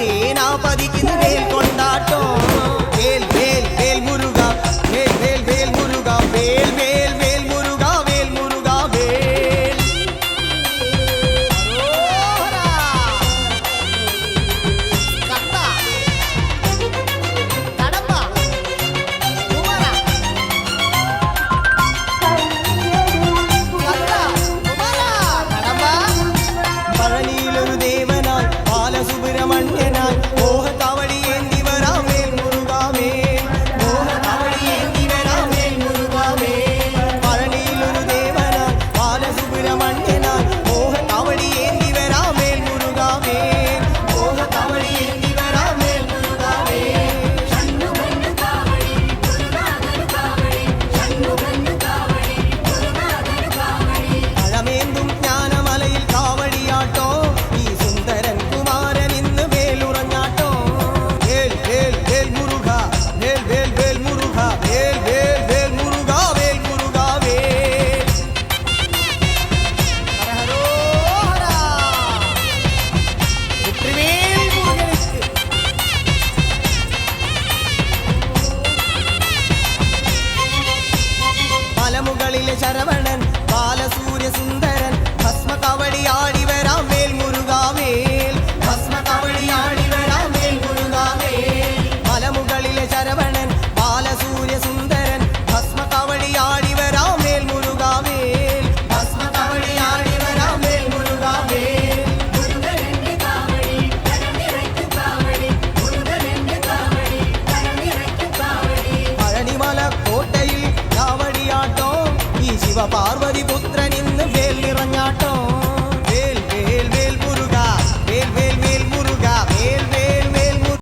சேனாபதிக்கு வேல் கொண்டாட்டம். வேல் வேல் வேல் முருகா, வேல் வேல் வேல் முருகா, வேல் வேல் வேல் முருகா, வேல் முருகா வேல். பழனியிலொரு தேவனாய் பாலசுப்பிரமணியனாய் மோக காவடி ஏந்தி வரா வேல் முருகா வேல். மோக காவடி ஏந்தி வரா வேல் முருகா வேல். பழனியிலொரு தேவனாய் பாலசுப்பிரமணியனாய் மோக காவடி ஏந்தி வரா வேல் முருகா வேல். மோக காவடி ஏந்தி வரா வேல் முருகா வேல். பழமேந்தும் ஞானமலையில் காவடியாட்டோ நீ சுந்தரன் குமாரன் இന്ന് வேலுறஞ்சாட்டோ. வேல் வேல் வேல் முருகா, வேல் வேல் வேல் முருகா, வேல் வேல் வேல் முருகா, வேல் முருகா வேல். ஹரஹரோஹரா. வெற்றிவேல் முருகனுக்கு. മലമുകളിലെ ശരവണൻ ബാലസൂര്യ സുന്ദരൻ ഭസ്മ കവടി ആടി വരാം വേൽ മുരുകാ വേൽ. ഭസ്മ കവടി ആടി വരാം വേൽ മുരുകാ വേൽ. മലമുകളിലെ ശരവണൻ ബാലസൂര്യ സുന്ദരൻ ഭസ്മ കവടി ആടി വരാം വേൽ മുരുകാ വേൽ. ഭസ്മ കവടി ആടി വരാം വേൽ മുരുകാ വേൽ. പഴനിമല കോട്ടയിൽ കാവടിയാട്ടോ ഈ ശിവപാർവതി പുത്രൻ ഇന്ന് വേൽ നിറഞ്ഞാട്ടോ.